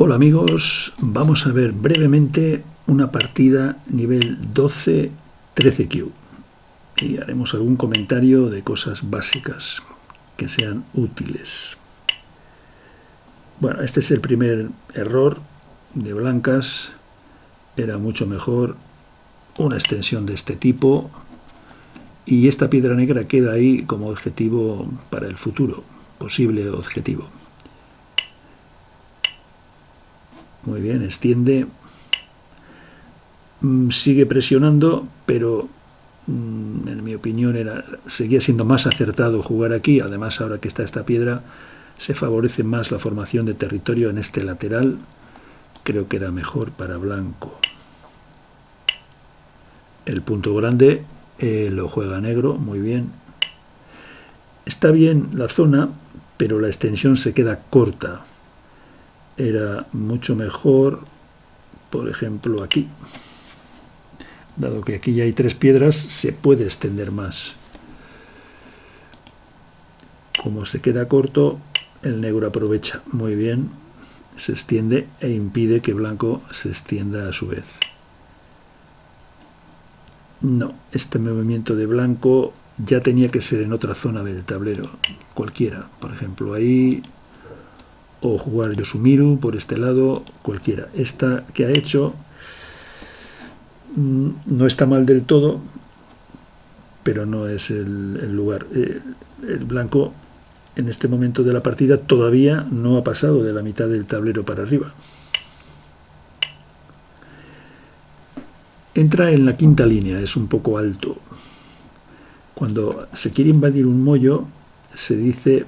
Hola amigos, vamos a ver brevemente una partida nivel 12-13Q y haremos algún comentario de cosas básicas que sean útiles. Bueno, este es el primer error de blancas. Era mucho mejor una extensión de este tipo y esta piedra negra queda ahí como objetivo para el futuro, posible objetivo. Muy bien, extiende, sigue presionando, pero en mi opinión seguía siendo más acertado jugar aquí. Además, ahora que está esta piedra, se favorece más la formación de territorio en este lateral. Creo que era mejor para blanco. El punto grande lo juega negro, muy bien. Está bien la zona, pero la extensión se queda corta. Era mucho mejor, por ejemplo, aquí. Dado que aquí ya hay 3 piedras, se puede extender más. Como se queda corto, el negro aprovecha muy bien, se extiende e impide que blanco se extienda a su vez. No, este movimiento de blanco ya tenía que ser en otra zona del tablero, cualquiera, por ejemplo ahí, o jugar Yosumiru por este lado, cualquiera. Esta que ha hecho no está mal del todo, pero no es el lugar. El blanco en este momento de la partida todavía no ha pasado de la mitad del tablero para arriba. Entra en la quinta línea, es un poco alto. Cuando se quiere invadir un mollo, se dice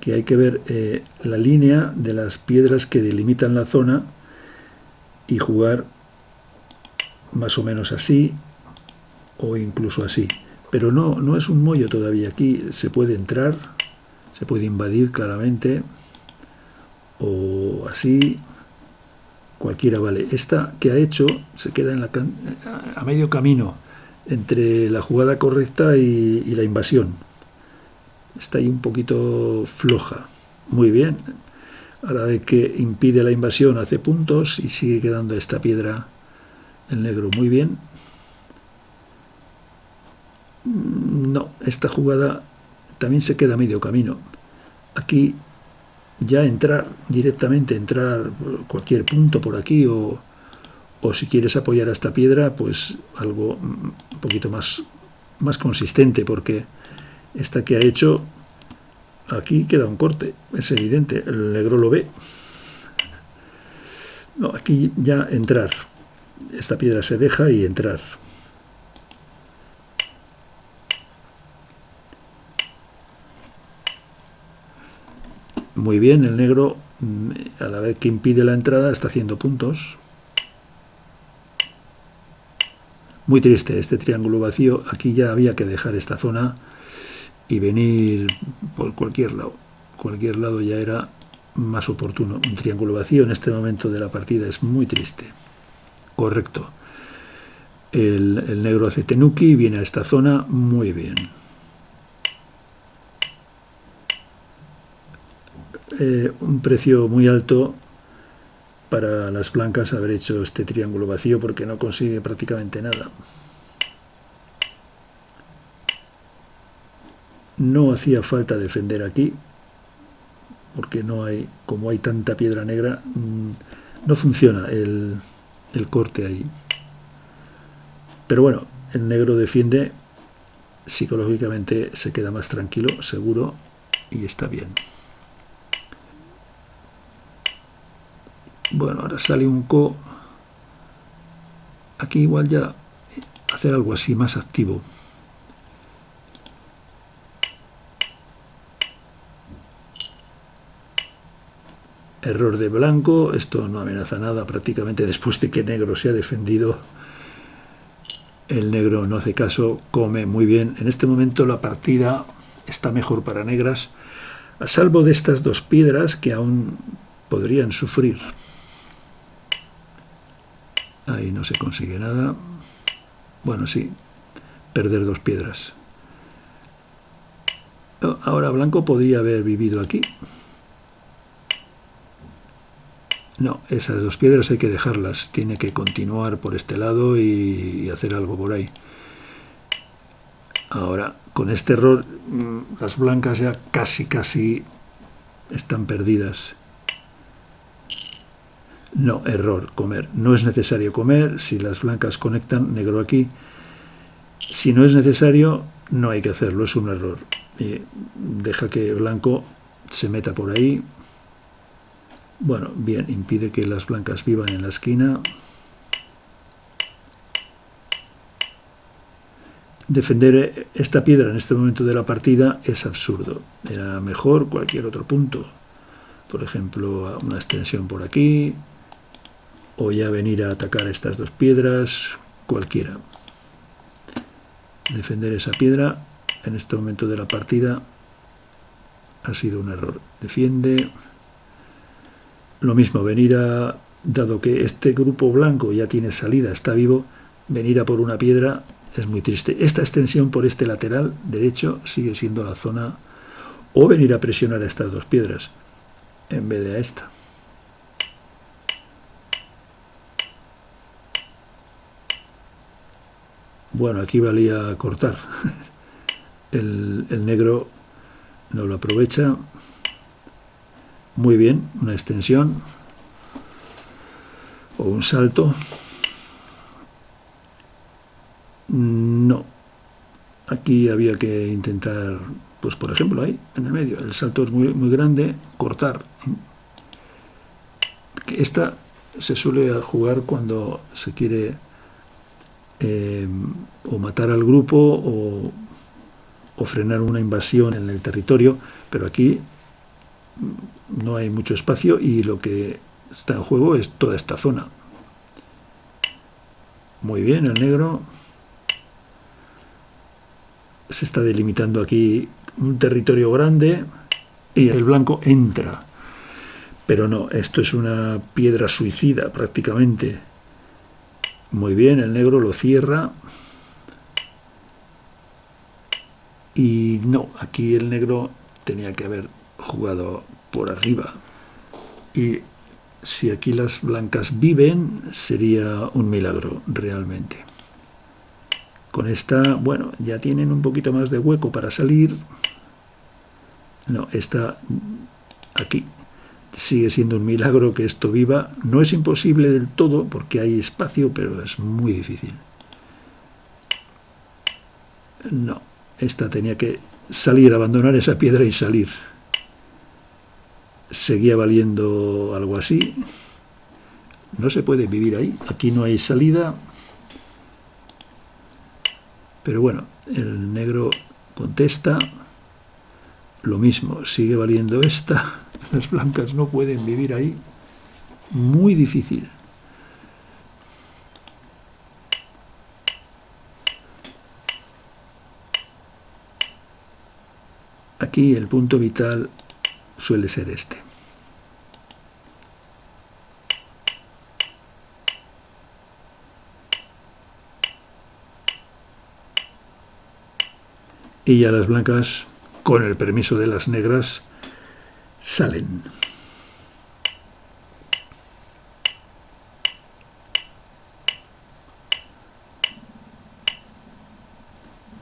que hay que ver la línea de las piedras que delimitan la zona y jugar más o menos así o incluso así. Pero no es un mollo todavía. Aquí se puede entrar, se puede invadir claramente, o así, cualquiera vale. Esta que ha hecho se queda a medio camino entre la jugada correcta y la invasión. Está ahí un poquito floja. Muy bien. Ahora ve que impide la invasión, hace puntos y sigue quedando esta piedra el negro. Muy bien. No, esta jugada también se queda a medio camino. Aquí ya entrar directamente, entrar cualquier punto por aquí o si quieres apoyar a esta piedra, pues algo un poquito más consistente, porque esta que ha hecho aquí queda un corte, es evidente, el negro lo ve. No, aquí ya entrar, esta piedra se deja y entrar. Muy bien, el negro a la vez que impide la entrada está haciendo puntos. Muy triste este triángulo vacío. Aquí ya había que dejar esta zona y venir por cualquier lado. Cualquier lado ya era más oportuno. Un triángulo vacío en este momento de la partida es muy triste. Correcto. El negro hace tenuki, viene a esta zona, muy bien. Un precio muy alto para las blancas haber hecho este triángulo vacío, porque no consigue prácticamente nada. No hacía falta defender aquí, porque no hay, como hay tanta piedra negra, no funciona el corte ahí. Pero bueno, el negro defiende, psicológicamente se queda más tranquilo, seguro, y está bien. Bueno, ahora sale un ko. Aquí igual ya hacer algo así más activo. Error de blanco, esto no amenaza nada prácticamente después de que negro se ha defendido. El negro no hace caso, come muy bien. En este momento la partida está mejor para negras, a salvo de estas 2 piedras que aún podrían sufrir. Ahí no se consigue nada. Bueno, sí, perder 2 piedras. Ahora blanco podría haber vivido aquí. No, esas dos piedras hay que dejarlas. Tiene que continuar por este lado y hacer algo por ahí. Ahora, con este error, las blancas ya casi están perdidas. No, error, comer. No es necesario comer. Si las blancas conectan, negro aquí. Si no es necesario, no hay que hacerlo, es un error. Deja que blanco se meta por ahí. Bueno, bien, impide que las blancas vivan en la esquina. Defender esta piedra en este momento de la partida es absurdo. Era mejor cualquier otro punto. Por ejemplo, una extensión por aquí, o ya venir a atacar estas dos piedras, cualquiera. Defender esa piedra en este momento de la partida ha sido un error. Defiende. Lo mismo, venir a, dado que este grupo blanco ya tiene salida, está vivo, venir a por una piedra es muy triste. Esta extensión por este lateral derecho sigue siendo la zona, o venir a presionar a estas dos piedras en vez de a esta. Bueno, aquí valía cortar. El negro no lo aprovecha. Muy bien, una extensión o un salto. No. Aquí había que intentar, pues por ejemplo, ahí, en el medio. El salto es muy grande, cortar. Esta se suele jugar cuando se quiere o matar al grupo o frenar una invasión en el territorio, pero aquí no hay mucho espacio y lo que está en juego es toda esta zona. Muy bien, el negro se está delimitando aquí un territorio grande y el blanco entra. Pero no, esto es una piedra suicida prácticamente. Muy bien, el negro lo cierra. Y no, aquí el negro tenía que haber jugado por arriba. Y si aquí las blancas viven, sería un milagro realmente. Con esta, bueno, ya tienen un poquito más de hueco para salir. No, esta aquí. Sigue siendo un milagro que esto viva. No es imposible del todo porque hay espacio, pero es muy difícil. No, esta tenía que salir, abandonar esa piedra y salir. Seguía valiendo algo así. No se puede vivir ahí. Aquí no hay salida. Pero bueno, el negro contesta. Lo mismo, sigue valiendo esta. Las blancas no pueden vivir ahí. Muy difícil. Aquí el punto vital suele ser este. Y ya las blancas, con el permiso de las negras, salen.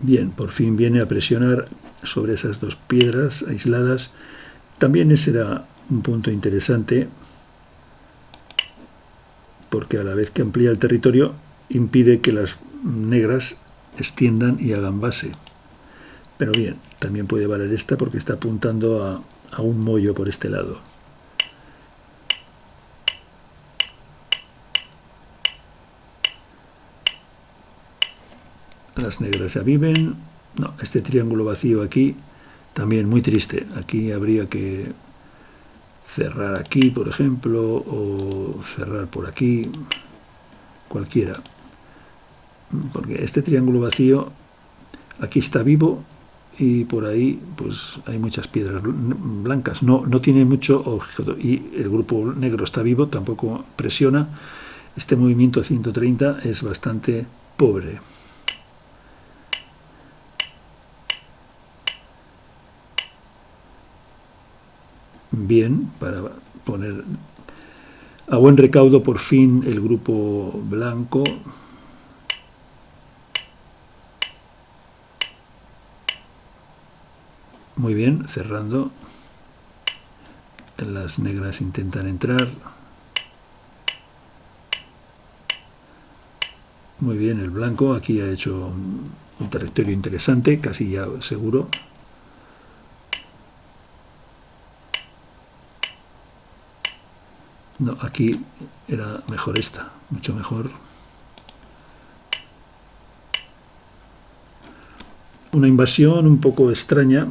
Bien, por fin viene a presionar sobre esas dos piedras aisladas. También ese era un punto interesante, porque a la vez que amplía el territorio, impide que las negras extiendan y hagan base. Pero bien, también puede valer esta porque está apuntando a un mollo por este lado. Las negras ya viven. No, este triángulo vacío aquí también muy triste. Aquí habría que cerrar aquí, por ejemplo, o cerrar por aquí, cualquiera. Porque este triángulo vacío aquí está vivo y por ahí pues hay muchas piedras blancas. No tiene mucho objeto y el grupo negro está vivo, tampoco presiona. Este movimiento 130 es bastante pobre. Bien, para poner A buen recaudo, por fin, el grupo blanco. Muy bien, cerrando. Las negras intentan entrar. Muy bien, el blanco aquí ha hecho un territorio interesante, casi ya seguro. No, aquí era mejor esta, mucho mejor. Una invasión un poco extraña.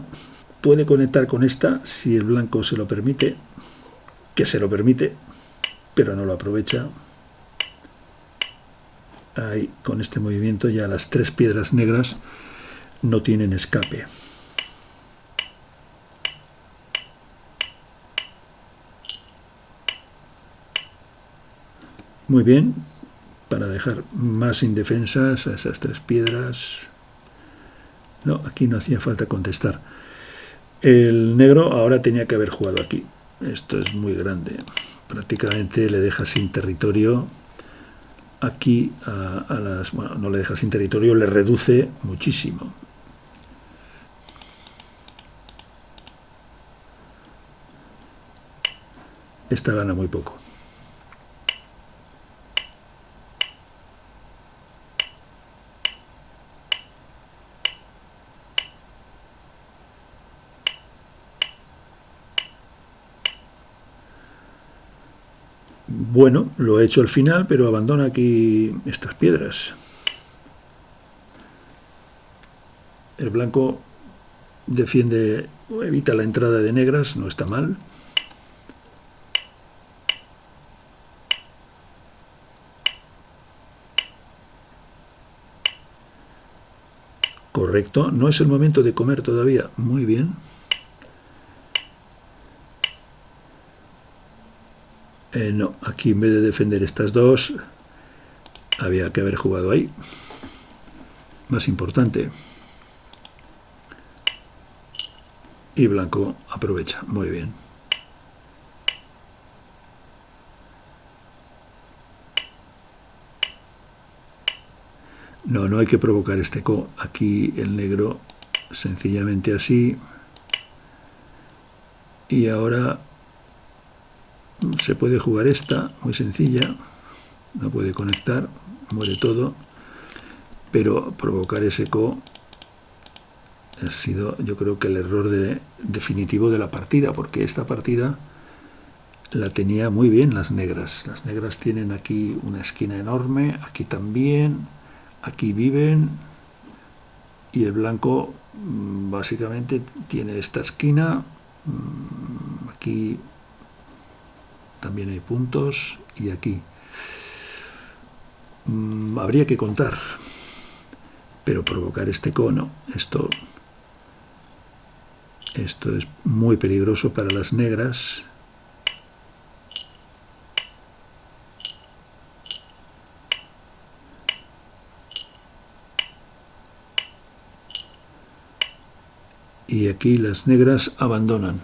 Puede conectar con esta si el blanco se lo permite, que se lo permite, pero no lo aprovecha. Ahí, con este movimiento ya las 3 piedras negras no tienen escape. Muy bien, para dejar más indefensas a esas 3 piedras. No, aquí no hacía falta contestar. El negro ahora tenía que haber jugado aquí. Esto es muy grande. Prácticamente le deja sin territorio. Aquí a las... Bueno, no le deja sin territorio, le reduce muchísimo. Esta gana muy poco. Bueno, lo he hecho al final, pero abandona aquí estas piedras. El blanco defiende, evita la entrada de negras, no está mal. Correcto, no es el momento de comer todavía. Muy bien. No, aquí en vez de defender estas dos, había que haber jugado ahí. Más importante. Y blanco aprovecha. Muy bien. No, no hay que provocar este co. Aquí el negro sencillamente así. Y ahora se puede jugar esta, muy sencilla. No puede conectar, muere todo. Pero provocar ese co ha sido, yo creo que el error definitivo de la partida, porque esta partida la tenía muy bien las negras. Las negras tienen aquí una esquina enorme, aquí también, aquí viven, y el blanco básicamente tiene esta esquina, aquí también hay puntos, y aquí. Habría que contar, pero provocar este cono, esto es muy peligroso para las negras. Y aquí las negras abandonan.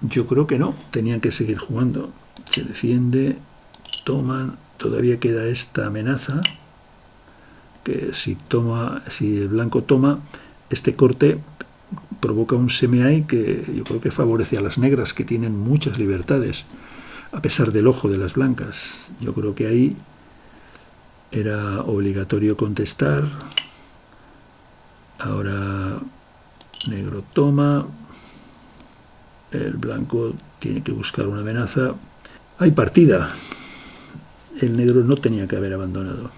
Yo creo que no, tenían que seguir jugando. Se defiende, toman, todavía queda esta amenaza, que si el blanco toma, este corte provoca un semi-eye que yo creo que favorece a las negras, que tienen muchas libertades, a pesar del ojo de las blancas. Yo creo que ahí era obligatorio contestar. Ahora negro toma, el blanco tiene que buscar una amenaza. Hay partida. El negro no tenía que haber abandonado.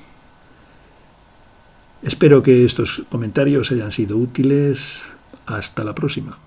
Espero que estos comentarios hayan sido útiles. Hasta la próxima.